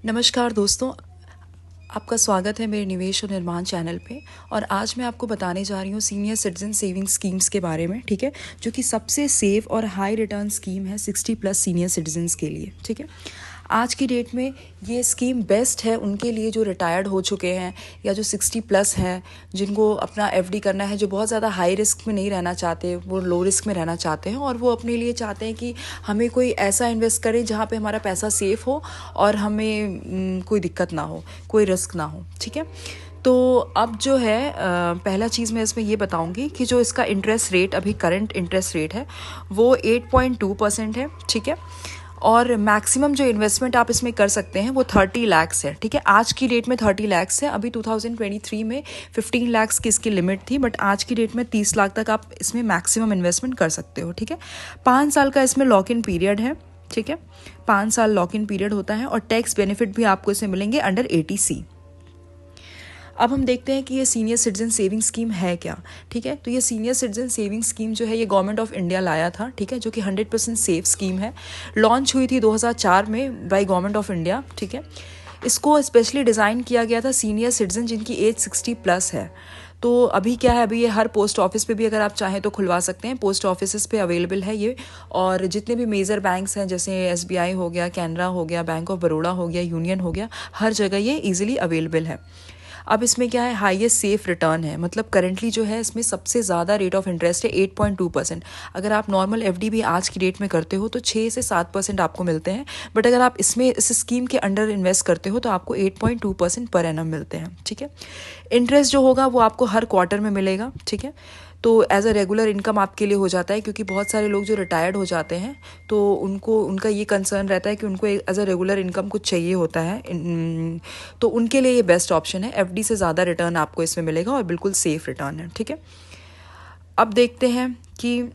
नमस्कार दोस्तों, आपका स्वागत है मेरे निवेश और निर्माण चैनल पे। और आज मैं आपको बताने जा रही हूँ सीनियर सिटीजन सेविंग स्कीम्स के बारे में, ठीक है, जो कि सबसे सेफ और हाई रिटर्न स्कीम है 60+ सीनियर सिटीजन्स के लिए, ठीक है। आज की डेट में ये स्कीम बेस्ट है उनके लिए जो रिटायर्ड हो चुके हैं या जो 60+ हैं, जिनको अपना एफडी करना है, जो बहुत ज़्यादा हाई रिस्क में नहीं रहना चाहते, वो लो रिस्क में रहना चाहते हैं और वो अपने लिए चाहते हैं कि हमें कोई ऐसा इन्वेस्ट करें जहाँ पे हमारा पैसा सेफ हो और हमें कोई दिक्कत ना हो, कोई रिस्क ना हो, ठीक है। तो अब जो है पहला चीज़ मैं इसमें ये बताऊंगी कि जो इसका इंटरेस्ट रेट अभी करंट इंटरेस्ट रेट है वो 8.2% है, ठीक है। और मैक्सिमम जो इन्वेस्टमेंट आप इसमें कर सकते हैं वो 30 लाख्स है, ठीक है। आज की डेट में 30 लाख्स है। अभी 2023 में 15 लाख्स की इसकी लिमिट थी, बट आज की डेट में 30 लाख तक आप इसमें मैक्सिमम इन्वेस्टमेंट कर सकते हो, ठीक है। 5 साल का इसमें लॉक इन पीरियड है, ठीक है। 5 साल लॉक इन पीरियड होता है और टैक्स बेनिफिट भी आपको इसमें मिलेंगे अंडर 80C। अब हम देखते हैं कि ये सीनियर सिटीजन सेविंग स्कीम है क्या, ठीक है। तो ये सीनियर सिटीजन सेविंग स्कीम जो है ये गवर्नमेंट ऑफ इंडिया लाया था, ठीक है, जो कि 100% सेफ स्कीम है। लॉन्च हुई थी 2004 में बाय गवर्नमेंट ऑफ इंडिया, ठीक है। इसको स्पेशली डिज़ाइन किया गया था सीनियर सिटीजन जिनकी एज 60+ है। तो अभी क्या है, अभी ये हर पोस्ट ऑफिस पे भी अगर आप चाहें तो खुलवा सकते हैं, पोस्ट ऑफिस पे अवेलेबल है ये। और जितने भी मेजर बैंक्स हैं जैसे SBI हो गया, कैनरा हो गया, बैंक ऑफ बड़ौदा हो गया, यूनियन हो गया, हर जगह ये ईजिली अवेलेबल है। अब इसमें क्या है, हाईएस्ट सेफ रिटर्न है, मतलब करंटली जो है इसमें सबसे ज़्यादा रेट ऑफ इंटरेस्ट है 8.2%। अगर आप नॉर्मल एफडी भी आज की डेट में करते हो तो 6 से 7% आपको मिलते हैं, बट अगर आप इसमें इस स्कीम के अंडर इन्वेस्ट करते हो तो आपको 8.2% पर एनम मिलते हैं, ठीक है। इंटरेस्ट जो होगा वो आपको हर क्वार्टर में मिलेगा, ठीक है। तो एज अ रेगुलर इनकम आपके लिए हो जाता है, क्योंकि बहुत सारे लोग जो रिटायर्ड हो जाते हैं तो उनका ये कंसर्न रहता है कि उनको एज अ रेगुलर इनकम कुछ चाहिए होता है। तो उनके लिए ये बेस्ट ऑप्शन है। एफडी से ज़्यादा रिटर्न आपको इसमें मिलेगा और बिल्कुल सेफ रिटर्न है, ठीक है। अब देखते हैं कि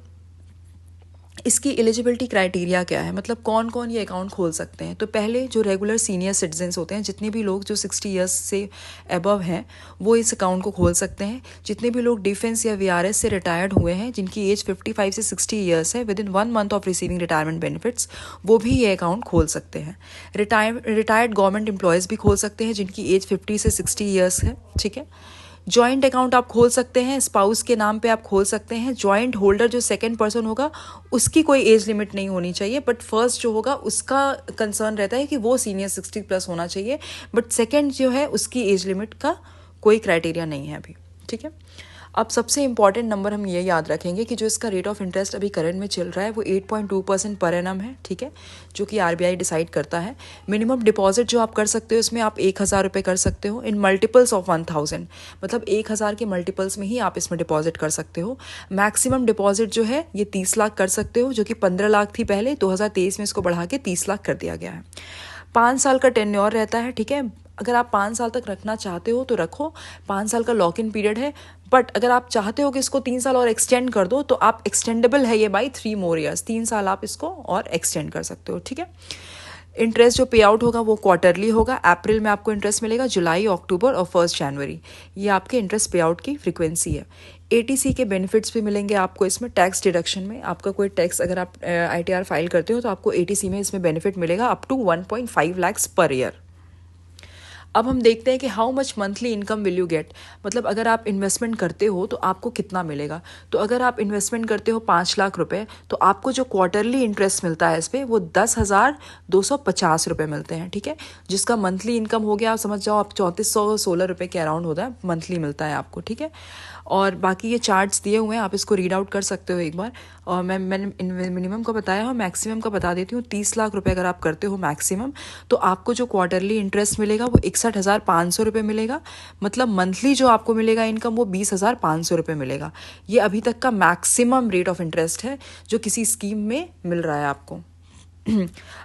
इसकी एलिजिबिलिटी क्राइटेरिया क्या है, मतलब कौन कौन ये अकाउंट खोल सकते हैं। तो पहले जो रेगुलर सीनियर सिटीजन्स होते हैं, जितने भी लोग जो 60 ईयर्स से अबव हैं, वो इस अकाउंट को खोल सकते हैं। जितने भी लोग डिफेंस या VRS से रिटायर्ड हुए हैं, जिनकी एज 55 से 60 ईयर्स है, with in 1 month of receiving retirement benefits, वो भी ये अकाउंट खोल सकते हैं। रिटायर्ड गवर्नमेंट एम्प्लॉयज़ भी खोल सकते हैं जिनकी एज 50 से 60 ईयर्स है, ठीक है। जॉइंट अकाउंट आप खोल सकते हैं, स्पाउस के नाम पे आप खोल सकते हैं। जॉइंट होल्डर जो सेकंड पर्सन होगा उसकी कोई एज लिमिट नहीं होनी चाहिए, बट फर्स्ट जो होगा उसका कंसर्न रहता है कि वो सीनियर 60+ होना चाहिए, बट सेकंड जो है उसकी एज लिमिट का कोई क्राइटेरिया नहीं है अभी, ठीक है। अब सबसे इंपॉर्टेंट नंबर हम ये याद रखेंगे कि जो इसका रेट ऑफ इंटरेस्ट अभी करंट में चल रहा है वो 8.2% पर एनम है, ठीक है, जो कि RBI डिसाइड करता है। मिनिमम डिपॉजिट जो आप कर सकते हो इसमें आप 1,000 रुपये कर सकते हो इन मल्टीपल्स ऑफ 1,000, मतलब 1,000 के मल्टीपल्स में ही आप इसमें डिपॉजिट कर सकते हो। मैक्सिमम डिपॉजिट जो है ये 30 लाख कर सकते हो, जो कि 15 लाख थी पहले, 2023 में इसको बढ़ा के 30 लाख कर दिया गया है। 5 साल का टेन्योर रहता है, ठीक है। अगर आप 5 साल तक रखना चाहते हो तो रखो, 5 साल का लॉक इन पीरियड है। बट अगर आप चाहते हो कि इसको 3 साल और एक्सटेंड कर दो तो आप एक्सटेंडेबल है ये बाई 3 मोर ईयर्स, 3 साल आप इसको और एक्सटेंड कर सकते हो, ठीक है। इंटरेस्ट जो पे आउट होगा वो क्वार्टरली होगा। अप्रैल में आपको इंटरेस्ट मिलेगा, जुलाई, अक्टूबर और 1 जनवरी, ये आपके इंटरेस्ट पे आउट की फ्रीक्वेंसी है। ATC के बेनिफिट्स भी मिलेंगे आपको इसमें। टैक्स डिडक्शन में आपका कोई टैक्स अगर आप ITR फाइल करते हो तो आपको ATC में इसमें बेनिफिट मिलेगा up to 1.5 lakh per year. अब हम देखते हैं कि how much monthly income will you get, मतलब अगर आप इन्वेस्टमेंट करते हो तो आपको कितना मिलेगा। तो अगर आप इन्वेस्टमेंट करते हो 5 लाख रुपए तो आपको जो क्वार्टरली इंटरेस्ट मिलता है इस पर वो 10,250 रुपये मिलते हैं, ठीक है। जिसका मंथली इनकम हो गया, आप समझ जाओ आप 3416 रुपये के अराउंड होता है, मंथली मिलता है आपको, ठीक है। और बाकी ये चार्ट्स दिए हुए हैं, आप इसको रीड आउट कर सकते हो एक बार। और मैंने मिनिमम का बताया और मैक्सिमम का बता देती हूँ। 30 लाख रुपए अगर आप करते हो मैक्सिमम, तो आपको जो क्वार्टरली इंटरेस्ट मिलेगा वो 61,500 रुपये मिलेगा, मतलब मंथली जो आपको मिलेगा इनकम वो 20,500 रुपये मिलेगा। ये अभी तक का मैक्सिमम रेट ऑफ इंटरेस्ट है जो किसी स्कीम में मिल रहा है आपको।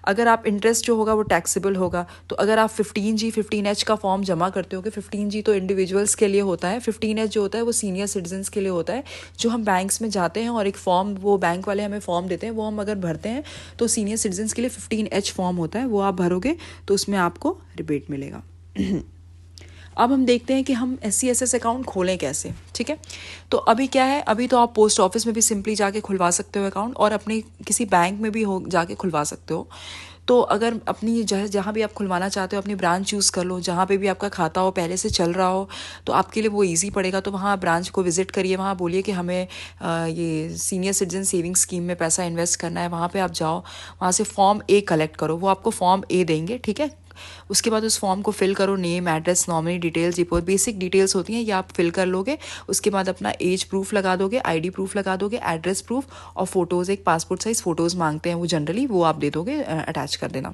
अगर आप इंटरेस्ट जो होगा वो टैक्सेबल होगा, तो अगर आप 15G 15H का फॉर्म जमा करते हो, कि 15G तो इंडिविजुअल्स के लिए होता है, 15H जो होता है वो सीनियर सिटीजन्स के लिए होता है। जो हम बैंक्स में जाते हैं और एक फॉर्म, वो बैंक वाले हमें फॉर्म देते हैं, वो हम अगर भरते हैं तो सीनियर सिटीजन्स के लिए 15H फॉर्म होता है, वो आप भरोगे तो उसमें आपको रिबेट मिलेगा। अब हम देखते हैं कि हम SCSS अकाउंट खोलें कैसे, ठीक है। तो अभी क्या है, अभी तो आप पोस्ट ऑफिस में भी सिंपली जाके खुलवा सकते हो अकाउंट, और अपने किसी बैंक में भी हो जाके खुलवा सकते हो। तो अगर अपनी जहाँ भी आप खुलवाना चाहते हो अपनी ब्रांच चूज़ कर लो, जहाँ पे भी आपका खाता हो पहले से चल रहा हो तो आपके लिए वो ईजी पड़ेगा। तो वहाँ ब्रांच को विजिट करिए, वहाँ बोलिए कि हमें ये सीनियर सिटीजन सेविंग स्कीम में पैसा इन्वेस्ट करना है। वहाँ पे आप जाओ, वहाँ से फॉर्म ए कलेक्ट करो, वो आपको फॉर्म ए देंगे, ठीक है। उसके बाद उस फॉर्म को फिल करो, name, address, nominee details, report, basic details होती हैं ये आप फिल कर लोगे। उसके बाद अपना एज प्रूफ लगा दोगे, आईडी प्रूफ लगा दोगे, एड्रेस प्रूफ और फोटोज़, एक पासपोर्ट साइज़ फ़ोटोज़ मांगते हैं वो जनरली, वो आप दे दोगे, अटैच कर देना।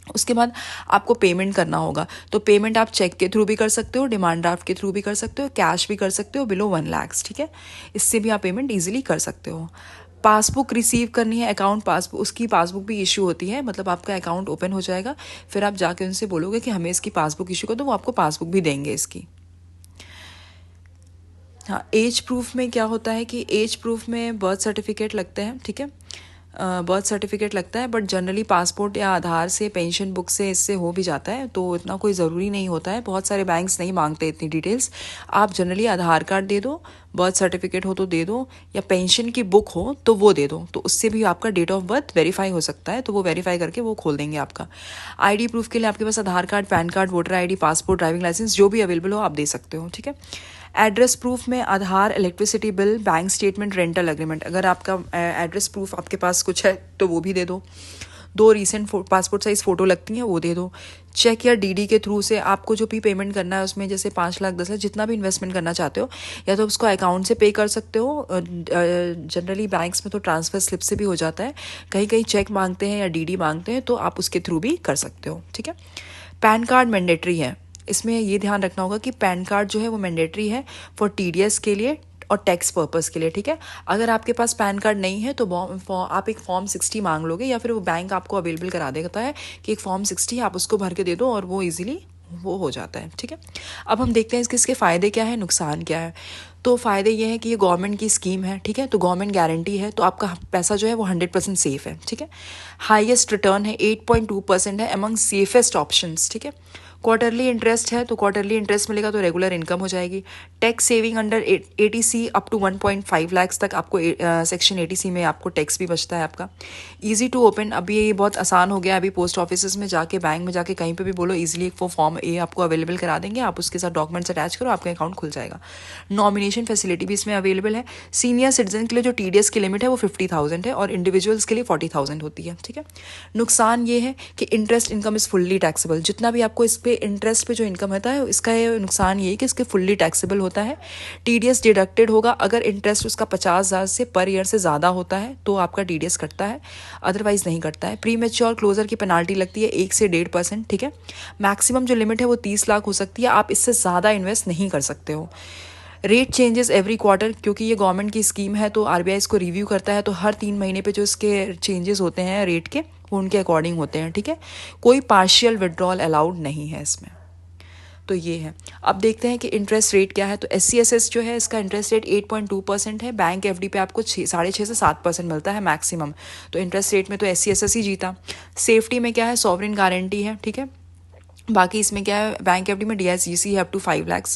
उसके बाद आपको पेमेंट करना होगा। तो पेमेंट आप चेक के थ्रू भी कर सकते हो, डिमांड ड्राफ्ट के थ्रू भी कर सकते हो, कैश भी कर सकते हो बिलो 1 लाख, ठीक है। इससे भी आप पेमेंट ईजिली कर सकते हो। पासबुक रिसीव करनी है, अकाउंट पासबुक, उसकी पासबुक भी इशू होती है, मतलब आपका अकाउंट ओपन हो जाएगा, फिर आप जाके उनसे बोलोगे कि हमें इसकी पासबुक इशू कर दो, वो आपको पासबुक भी देंगे इसकी। हाँ, एज प्रूफ में क्या होता है कि एज प्रूफ में बर्थ सर्टिफिकेट लगते हैं, ठीक है। बर्थ सर्टिफिकेट लगता है, बट जनरली पासपोर्ट या आधार से, पेंशन बुक से, इससे हो भी जाता है, तो इतना कोई ज़रूरी नहीं होता है। बहुत सारे बैंक्स नहीं मांगते इतनी डिटेल्स। आप जनरली आधार कार्ड दे दो, बर्थ सर्टिफिकेट हो तो दे दो, या पेंशन की बुक हो तो वो दे दो, तो उससे भी आपका डेट ऑफ बर्थ वेरीफाई हो सकता है, तो वो वेरीफाई करके वो खोल देंगे आपका। आईडी प्रूफ के लिए आपके पास Aadhaar card, PAN card, voter ID, passport, driving licence जो भी अवेलेबल हो आप दे सकते हो, ठीक है। एड्रेस प्रूफ में Aadhaar, electricity bill, bank statement, rental agreement, अगर आपका एड्रेस प्रूफ आपके पास कुछ है तो वो भी दे दो। 2 रीसेंट पासपोर्ट साइज़ फ़ोटो लगती हैं वो दे दो। चेक या डीडी के थ्रू से आपको जो भी पेमेंट करना है उसमें, जैसे 5 लाख, 10 लाख, जितना भी इन्वेस्टमेंट करना चाहते हो, या तो उसको अकाउंट से पे कर सकते हो, जनरली बैंक्स में तो ट्रांसफ़र स्लिप से भी हो जाता है, कहीं कहीं चेक मांगते हैं या डीडी मांगते हैं, तो आप उसके थ्रू भी कर सकते हो, ठीक है। पैन कार्ड मैंडेटरी है, इसमें ये ध्यान रखना होगा कि पैन कार्ड जो है वो मैंडेटरी है फॉर टीडीएस के लिए और टैक्स पर्पस के लिए, ठीक है। अगर आपके पास पैन कार्ड नहीं है तो आप एक फॉर्म 60 मांग लोगे, या फिर वो बैंक आपको अवेलेबल करा देता है कि एक फॉर्म 60 आप उसको भर के दे दो और वो इजीली वो हो जाता है, ठीक है। अब हम देखते हैं इसके फ़ायदे क्या है, नुकसान क्या है। तो फ़ायदे ये है कि ये गवर्नमेंट की स्कीम है, ठीक है, तो गवर्नमेंट गारंटी है, तो आपका पैसा जो है वो 100% सेफ है, ठीक है। हाईएस्ट रिटर्न है, 8.2% है, अमंग सेफेस्ट ऑप्शंस, ठीक है। क्वार्टरली इंटरेस्ट है, तो क्वार्टरली इंटरेस्ट मिलेगा तो रेगुलर इनकम हो जाएगी। Tax saving under 80C up to 1.5 lakh तक आपको सेक्शन 80C में आपको टैक्स भी बचता है आपका। ईजी टू ओपन, अभी ये बहुत आसान हो गया, अभी पोस्ट ऑफिस में जाके, बैंक में जाके, कहीं पे भी बोलो ईजिली वो फॉर्म ए आपको अवेलेबल करा देंगे, आप उसके साथ डॉक्यूमेंट्स अटैच करो, आपका अकाउंट खुल जाएगा। नॉमिनेशन फैसिलिटी भी इसमें अवेलेबल है। सीनियर सिटीजन के लिए जो टीडीएस की लिमिट है वो 50,000 है और इंडिविजुअल्स के लिए 40,000 होती है, ठीक है। नुकसान ये है कि interest income is fully taxable, जितना भी आपको इस पे इंटरेस्ट पे जो इनकम होता है इसका ये नुकसान ये है कि इसके फुल्ली टैक्सेबल होता है। टीडीएस डिडक्टेड होगा, अगर इंटरेस्ट उसका 50,000 से पर ईयर से ज़्यादा होता है तो आपका टीडीएस कटता है, अदरवाइज नहीं कटता है। प्री मैच्योर क्लोजर की पेनाल्टी लगती है 1 से 1.5%, ठीक है। मैक्सिमम जो लिमिट है वो 30 लाख हो सकती है, आप इससे ज़्यादा इन्वेस्ट नहीं कर सकते हो। रेट चेंजेस एवरी क्वार्टर, क्योंकि ये गवर्नमेंट की स्कीम है तो आरबीआई इसको रिव्यू करता है, तो हर 3 महीने पे जो इसके चेंजेस होते हैं रेट के वो उनके अकॉर्डिंग होते हैं, ठीक है। कोई पार्शियल विड्रॉल अलाउड नहीं है इसमें, तो ये है। अब देखते हैं कि इंटरेस्ट रेट क्या है। तो SCSS जो है इसका इंटरेस्ट रेट 8.2% है। बैंक एफडी पे आपको 6.5 से 7% मिलता है मैक्सिमम, तो इंटरेस्ट रेट में तो SCSS ही जीता। सेफ्टी में क्या है, सॉवरेन गारंटी है, ठीक है। बाकी इसमें क्या है, बैंक एफडी में DICGC है अप टू 5 लाख।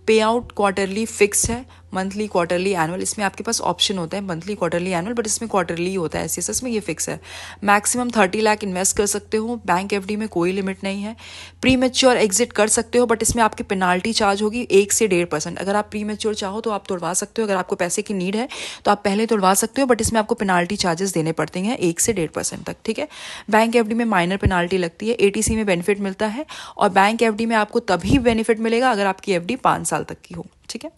पे आउट क्वार्टरली फिक्स है, मंथली, क्वार्टरली, एनुअल, इसमें आपके पास ऑप्शन होता है मंथली, क्वार्टरली, एनुअल, बट इसमें क्वार्टरली होता है। SCSS में ये फिक्स है। मैक्सिमम 30 लाख इन्वेस्ट कर सकते हो, बैंक एफडी में कोई लिमिट नहीं है। प्री मैच्योर एग्जिट कर सकते हो, बट इसमें आपकी पेनाल्टी चार्ज होगी 1 से 1.5%। अगर आप प्री मैच्योर चाहो तो आप तोड़वा सकते हो, अगर आपको पैसे की नीड है तो आप पहले तोड़वा सकते हो, बट इसमें आपको पेनाल्टी चार्जेस देने पड़ते हैं 1 से 1.5% तक, ठीक है। बैंक एफडी में माइनर पेनाल्टी लगती है। ATC में बेनिफिट मिलता है, और बैंक एफडी में आपको तभी बेनिफिट मिलेगा अगर आपकी एफडी 5 साल तक की हो, ठीक है।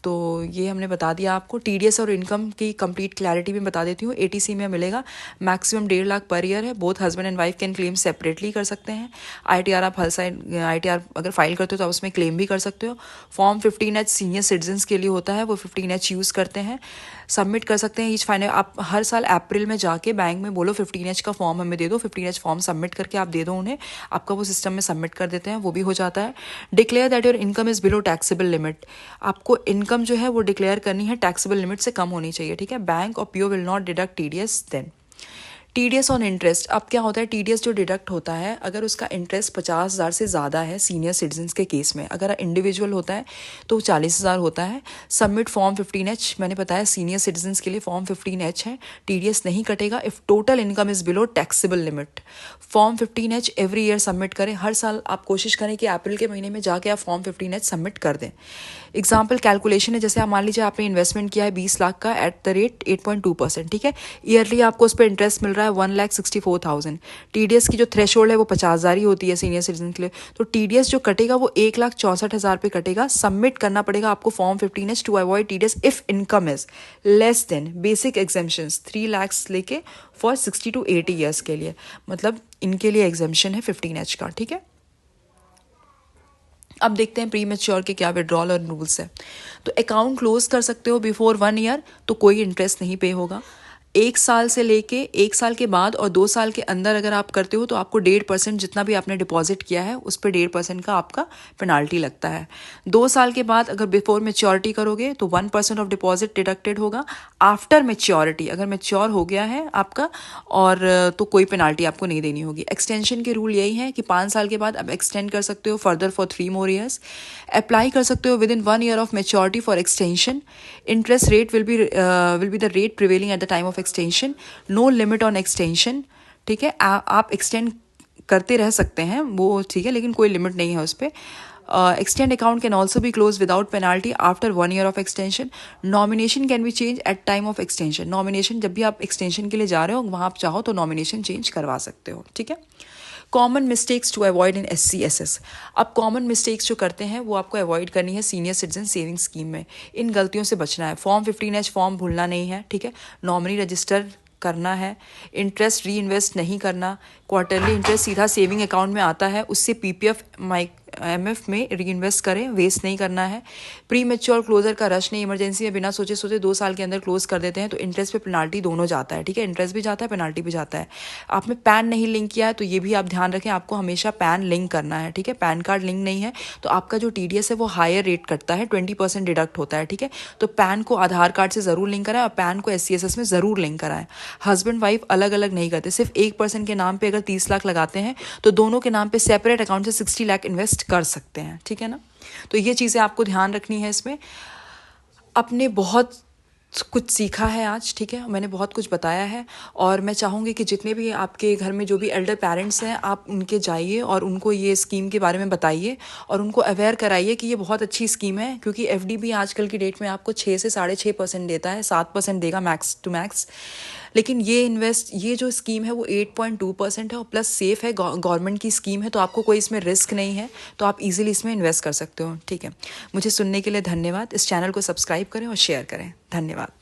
तो ये हमने बता दिया आपको। टीडीएस और इनकम की कंप्लीट क्लैरिटी भी बता देती हूँ। ATC में मिलेगा मैक्सिमम 1.5 लाख पर ईयर है। Both husband and wife can claim separately कर सकते हैं। ITR आप हर साइड ITR अगर फाइल करते हो तो आप उसमें क्लेम भी कर सकते हो। फॉर्म 15H सीनियर सिटीजन्स के लिए होता है, वो 15H यूज़ करते हैं, सबमिट कर सकते हैं। ईच फाइनल आप हर साल अप्रैल में जाके बैंक में बोलो 15H का फॉर्म हमें दे दो, 15H फॉर्म सबमिट करके आप दे दो उन्हें, आपका वो सिस्टम में सबमिट कर देते हैं, वो भी हो जाता है। Declare that your income is below taxable limit, आपको इनकम जो है वो डिक्लेयर करनी है टैक्सेबल लिमिट से कम होनी चाहिए, ठीक है। बैंक और PO will not deduct TDS then. TDS on interest, अब क्या होता है, टीडीएस जो डिडक्ट होता है अगर उसका इंटरेस्ट 50,000 से ज़्यादा है सीनियर सिटीजन्स के केस में, अगर इंडिविजुअल होता है तो 40,000 होता है। सबमिट फॉर्म 15H, मैंने बताया सीनियर सिटीजन्स के लिए फॉर्म 15H है, टीडीएस नहीं कटेगा if total income is below taxable limit. Form 15H every year submit करें, हर साल आप कोशिश करें कि अप्रैल के महीने में जाके आप फॉर्म 15H सबमिट कर दें। एग्जाम्पल कैलकुलेशन है, जैसे आप मान लीजिए आपने इन्वेस्टमेंट किया है 20 लाख का एट द रेट 8.2%, ठीक है, ईयरली आपको उस पर इंटरेस्ट मिल रहा है 1,64,000। टीडीएस की जो थ्रेशोल्ड है वो 50,000 ही होती है सीनियर सिटीजन के लिए, तो टीडीएस जो कटेगा वो 1,64,000 पे कटेगा। सबमिट करना पड़ेगा आपको form 15H to avoid TDS if income is less than basic exemptions 3 lakh लेके फॉर 60 to 80 ईयर्स के लिए, मतलब इनके लिए एग्जेम्पशन है 15H का, ठीक है। अब देखते हैं प्री मैच्योर के क्या विड्रॉल और रूल्स है। तो अकाउंट क्लोज कर सकते हो बिफोर 1 ईयर, तो कोई इंटरेस्ट नहीं पे होगा। 1 साल से लेके 1 साल के बाद और 2 साल के अंदर अगर आप करते हो तो आपको 1.5% जितना भी आपने डिपॉजिट किया है उस पर 1.5% का आपका पेनाल्टी लगता है। 2 साल के बाद अगर बिफोर मेच्योरिटी करोगे तो 1% ऑफ डिपॉजिट डिडक्टेड होगा। आफ्टर मेच्योरिटी अगर मेच्योर हो गया है आपका और तो कोई पेनाल्टी आपको नहीं देनी होगी। एक्सटेंशन के रूल यही है कि 5 साल के बाद आप एक्सटेंड कर सकते हो further for 3 more years. Apply कर सकते हो within 1 year of maturity for extension. Interest rate will be the rate prevailing at the time of extension. No limit on extension, ठीक है, आप एक्सटेंड करते रह सकते हैं वो, ठीक है, लेकिन कोई लिमिट नहीं है उस पर। Extend account can also be closed without penalty after 1 year of extension. Nomination can be changed at time of extension. Nomination जब भी आप extension के लिए जा रहे हो वहाँ आप चाहो तो nomination change करवा सकते हो, ठीक है। Common mistakes to avoid in SC/SS। अब कॉमन मिस्टेक्स जो करते हैं वो आपको अवॉइड करनी है सीनियर सिटीजन सेविंग स्कीम में। इन गलतियों से बचना है। फॉर्म 15H फॉर्म भूलना नहीं है, ठीक है, नॉमिनी रजिस्टर करना है, इंटरेस्ट री इन्वेस्ट नहीं करना, क्वार्टरली इंटरेस्ट सीधा सेविंग अकाउंट में आता है उससे PPF MF में री इन्वेस्ट करें, वेस्ट नहीं करना है। प्री मेच्योर क्लोजर का रश नहीं, इमरजेंसी में बिना सोचे सोचे 2 साल के अंदर क्लोज कर देते हैं तो इंटरेस्ट पे पेनाल्टी दोनों जाता है, ठीक है, इंटरेस्ट भी जाता है पेनाल्टी भी जाता है। आपने पैन नहीं लिंक किया है तो ये भी आप ध्यान रखें, आपको हमेशा पैन लिंक करना है, ठीक है। पैन कार्ड लिंक नहीं है तो आपका जो TDS है वो हायर रेट कटता है, 20% डिडक्ट होता है, ठीक है। तो पैन को आधार कार्ड से ज़रूर लिंक कराएं और पैन को SC/SS में ज़रूर लिंक कराएं। हस्बैंड वाइफ अलग अलग नहीं करते, सिर्फ एक पर्सन के नाम पे अगर 30 लाख लगाते हैं तो दोनों के नाम पे सेपरेट अकाउंट से 60 लाख इन्वेस्ट कर सकते हैं, ठीक है ना। तो ये चीज़ें आपको ध्यान रखनी है इसमें। अपने बहुत कुछ सीखा है आज, ठीक है, मैंने बहुत कुछ बताया है और मैं चाहूँगी कि जितने भी आपके घर में जो भी एल्डर पेरेंट्स हैं आप उनके जाइए और उनको ये स्कीम के बारे में बताइए और उनको अवेयर कराइए कि ये बहुत अच्छी स्कीम है, क्योंकि FD भी आजकल की डेट में आपको 6 से 6.5% देता है, 7% देगा मैक्स टू मैक्स, लेकिन ये जो स्कीम है वो 8.2% है और प्लस सेफ है, गवर्नमेंट की स्कीम है, तो आपको कोई इसमें रिस्क नहीं है, तो आप इजीली इसमें इन्वेस्ट कर सकते हो, ठीक है। मुझे सुनने के लिए धन्यवाद। इस चैनल को सब्सक्राइब करें और शेयर करें। धन्यवाद।